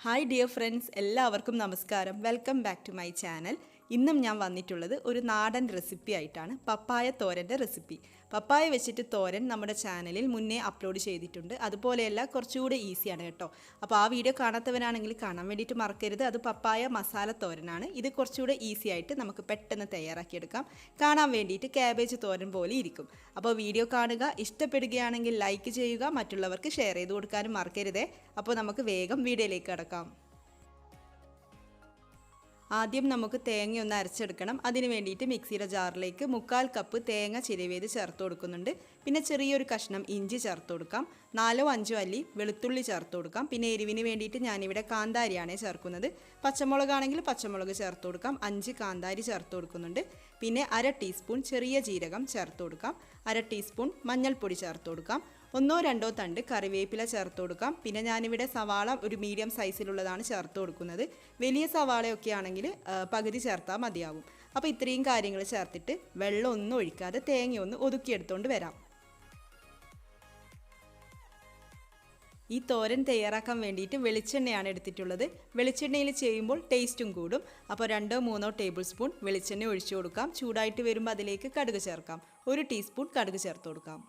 Hi dear friends, എല്ലാവർക്കും നമസ്കാരം. Welcome back to my channel. ഇന്നും ഞാൻ വന്നിട്ടുള്ളത് ഒരു നാടൻ റെസിപ്പി ആയിട്ടാണ്. പപ്പായ തോരൻ്റെ റെസിപ്പി. പപ്പായ വെച്ചിട്ട് തോരൻ നമ്മുടെ ചാനലിൽ മുന്നേ അപ്ലോഡ് ചെയ്തിട്ടുണ്ട്. അതുപോലെയല്ല, കുറച്ചുകൂടെ ഈസിയാണ് കേട്ടോ. അപ്പോൾ ആ വീഡിയോ കാണാത്തവനാണെങ്കിൽ കാണാൻ വേണ്ടിയിട്ട് മറക്കരുത്. അത് പപ്പായ മസാല തോരനാണ്. ഇത് കുറച്ചുകൂടെ ഈസി ആയിട്ട് നമുക്ക് പെട്ടെന്ന് തയ്യാറാക്കിയെടുക്കാം. കാണാൻ വേണ്ടിയിട്ട് ക്യാബേജ് തോരൻ പോലെ ഇരിക്കും. അപ്പോൾ വീഡിയോ കാണുക, ഇഷ്ടപ്പെടുകയാണെങ്കിൽ ലൈക്ക് ചെയ്യുക, മറ്റുള്ളവർക്ക് ഷെയർ ചെയ്ത് കൊടുക്കാനും മറക്കരുതേ. അപ്പോൾ നമുക്ക് വേഗം വീഡിയോയിലേക്ക് കടക്കാം. ആദ്യം നമുക്ക് തേങ്ങ ഒന്ന് അരച്ചെടുക്കണം. അതിന് വേണ്ടിയിട്ട് മിക്സിയുടെ ജാറിലേക്ക് 1/4 കപ്പ് തേങ്ങ ചിരവിയത് ചേർത്ത് കൊടുക്കുന്നുണ്ട്. പിന്നെ ചെറിയൊരു കഷ്ണം ഇഞ്ചി ചേർത്ത് കൊടുക്കാം. 4-5 അല്ലി വെളുത്തുള്ളി ചേർത്ത് കൊടുക്കാം. പിന്നെ എരിവിന് വേണ്ടിയിട്ട് ഞാനിവിടെ കാന്താരിയാണ് ചേർക്കുന്നത്. പച്ചമുളകാണെങ്കിൽ പച്ചമുളക് ചേർത്ത് കൊടുക്കാം. 5 കാന്താരി ചേർത്ത് കൊടുക്കുന്നുണ്ട്. പിന്നെ 1/2 ടീസ്പൂൺ ചെറിയ ജീരകം ചേർത്ത് കൊടുക്കാം. 1/2 ടീസ്പൂൺ മഞ്ഞൾപ്പൊടി ചേർത്ത് കൊടുക്കാം. 1-2 തണ്ട് കറിവേപ്പില ചേർത്ത് കൊടുക്കാം. പിന്നെ ഞാനിവിടെ സവാള ഒരു മീഡിയം സൈസിലുള്ളതാണ് ചേർത്ത് കൊടുക്കുന്നത്. വലിയ സവാളയൊക്കെ ആണെങ്കിൽ പകുതി ചേർത്താൽ മതിയാവും. അപ്പോൾ ഇത്രയും കാര്യങ്ങൾ ചേർത്തിട്ട് വെള്ളം ഒന്നും ഒഴിക്കാതെ തേങ്ങയൊന്ന് ഒതുക്കിയെടുത്തുകൊണ്ട് വരാം. ഈ തോരൻ തയ്യാറാക്കാൻ വേണ്ടിയിട്ട് വെളിച്ചെണ്ണയാണ് എടുത്തിട്ടുള്ളത്. വെളിച്ചെണ്ണയിൽ ചെയ്യുമ്പോൾ ടേസ്റ്റും കൂടും. അപ്പോൾ 2-3 ടേബിൾ സ്പൂൺ വെളിച്ചെണ്ണ ഒഴിച്ചു കൊടുക്കാം. ചൂടായിട്ട് വരുമ്പോൾ അതിലേക്ക് കടുക് ചേർക്കാം. 1 ടീസ്പൂൺ കടുക് ചേർത്ത് കൊടുക്കാം.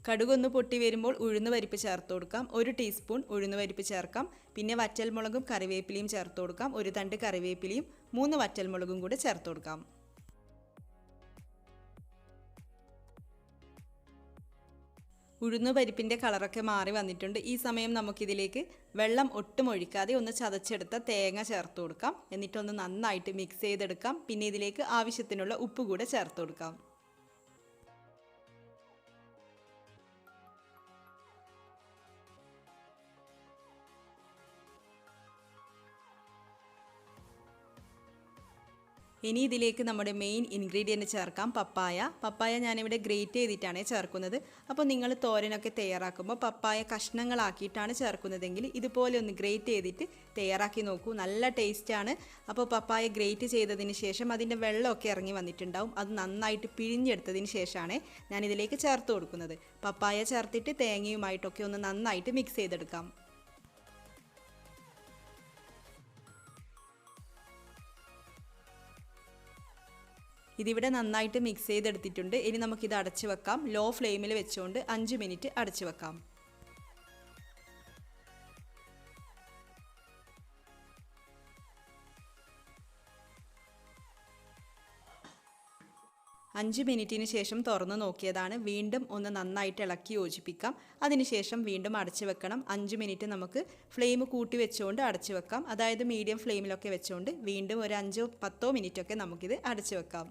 കടുകൊന്ന് പൊട്ടി വരുമ്പോൾ ഉഴുന്ന് പരിപ്പ് ചേർത്ത് കൊടുക്കാം. 1 ടീസ്പൂൺ ഉഴുന്ന് പരിപ്പ് ചേർക്കാം. പിന്നെ വറ്റൽമുളകും കറിവേപ്പിലയും ചേർത്ത് കൊടുക്കാം. 1 തണ്ട് കറിവേപ്പിലയും 3 വറ്റൽമുളകും കൂടെ ചേർത്ത് കൊടുക്കാം. ഉഴുന്ന് പരിപ്പിൻ്റെ കളറൊക്കെ മാറി വന്നിട്ടുണ്ട്. ഈ സമയം നമുക്കിതിലേക്ക് വെള്ളം ഒട്ടും ഒഴിക്കാതെ ഒന്ന് ചതച്ചെടുത്ത തേങ്ങ ചേർത്ത് കൊടുക്കാം. എന്നിട്ടൊന്ന് നന്നായിട്ട് മിക്സ് ചെയ്തെടുക്കാം. പിന്നെ ഇതിലേക്ക് ആവശ്യത്തിനുള്ള ഉപ്പ് കൂടെ ചേർത്ത് കൊടുക്കാം. ഇനി ഇതിലേക്ക് നമ്മുടെ മെയിൻ ഇൻഗ്രീഡിയൻറ്റ് ചേർക്കാം, പപ്പായ ഞാനിവിടെ ഗ്രേറ്റ് ചെയ്തിട്ടാണ് ചേർക്കുന്നത്. അപ്പോൾ നിങ്ങൾ തോരനൊക്കെ തയ്യാറാക്കുമ്പോൾ പപ്പായ കഷ്ണങ്ങളാക്കിയിട്ടാണ് ചേർക്കുന്നതെങ്കിൽ ഇതുപോലെ ഒന്ന് ഗ്രേറ്റ് ചെയ്തിട്ട് തയ്യാറാക്കി നോക്കൂ. നല്ല ടേസ്റ്റാണ്. അപ്പോൾ പപ്പായ ഗ്രേറ്റ് ചെയ്തതിന് ശേഷം അതിൻ്റെ വെള്ളമൊക്കെ ഇറങ്ങി വന്നിട്ടുണ്ടാവും. അത് നന്നായിട്ട് പിഴിഞ്ഞെടുത്തതിന് ശേഷമാണ് ഞാനിതിലേക്ക് ചേർത്ത് കൊടുക്കുന്നത്. പപ്പായ ചേർത്തിട്ട് തേങ്ങയുമായിട്ടൊക്കെ ഒന്ന് നന്നായിട്ട് മിക്സ് ചെയ്തെടുക്കാം. ഇതിവിടെ നന്നായിട്ട് മിക്സ് ചെയ്തെടുത്തിട്ടുണ്ട്. ഇനി നമുക്കിത് അടച്ചു വെക്കാം. ലോ ഫ്ലെയിമിൽ വെച്ചുകൊണ്ട് 5 മിനിറ്റ് അടച്ചു വെക്കാം. അഞ്ച് മിനിറ്റിന് ശേഷം തുറന്ന് നോക്കിയതാണ്. വീണ്ടും ഒന്ന് നന്നായിട്ട് ഇളക്കി യോജിപ്പിക്കാം. അതിനുശേഷം വീണ്ടും അടച്ചു വെക്കണം. 5 മിനിറ്റ് നമുക്ക് ഫ്ലെയിം കൂട്ടി വെച്ചുകൊണ്ട് അടച്ചു വെക്കാം. അതായത് മീഡിയം ഫ്ലെയിമിലൊക്കെ വെച്ചുകൊണ്ട് വീണ്ടും ഒരു 5-10 മിനിറ്റൊക്കെ നമുക്കിത് അടച്ചു വെക്കാം.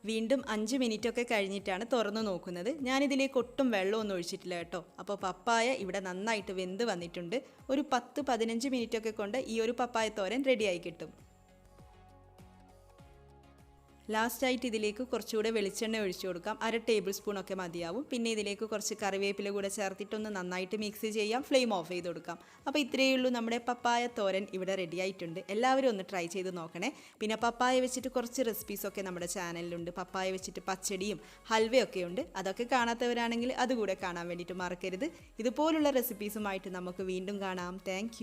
വീണ്ടും 5 മിനിറ്റൊക്കെ കഴിഞ്ഞിട്ടാണ് തുറന്നു നോക്കുന്നത്. ഞാനിതിലേക്ക് ഒട്ടും വെള്ളമൊന്നും ഒഴിച്ചിട്ടില്ല കേട്ടോ. അപ്പോൾ പപ്പായ ഇവിടെ നന്നായിട്ട് വെന്ത് വന്നിട്ടുണ്ട്. ഒരു 10-15 മിനിറ്റൊക്കെ കൊണ്ട് ഈ ഒരു പപ്പായ തോരൻ റെഡിയായി കിട്ടും. ലാസ്റ്റായിട്ട് ഇതിലേക്ക് കുറച്ചുകൂടെ വെളിച്ചെണ്ണ ഒഴിച്ചു കൊടുക്കാം. 1/2 ടേബിൾ സ്പൂണൊക്കെ മതിയാവും. പിന്നെ ഇതിലേക്ക് കുറച്ച് കറിവേപ്പില കൂടെ ചേർത്തിട്ടൊന്ന് നന്നായിട്ട് മിക്സ് ചെയ്യാം. ഫ്ലെയിം ഓഫ് ചെയ്ത് കൊടുക്കാം. അപ്പോൾ ഇത്രയേ ഉള്ളൂ, നമ്മുടെ പപ്പായ തോരൻ ഇവിടെ റെഡി ആയിട്ടുണ്ട്. എല്ലാവരും ഒന്ന് ട്രൈ ചെയ്ത് നോക്കണേ. പിന്നെ പപ്പായ വെച്ചിട്ട് കുറച്ച് റെസിപ്പീസൊക്കെ നമ്മുടെ ചാനലിലുണ്ട്. പപ്പായ വെച്ചിട്ട് പച്ചടിയും ഹൽവയൊക്കെ ഉണ്ട്. അതൊക്കെ കാണാത്തവരാണെങ്കിൽ അതുകൂടെ കാണാൻ വേണ്ടിയിട്ട് മറക്കരുത്. ഇതുപോലുള്ള റെസിപ്പീസുമായിട്ട് നമുക്ക് വീണ്ടും കാണാം. താങ്ക്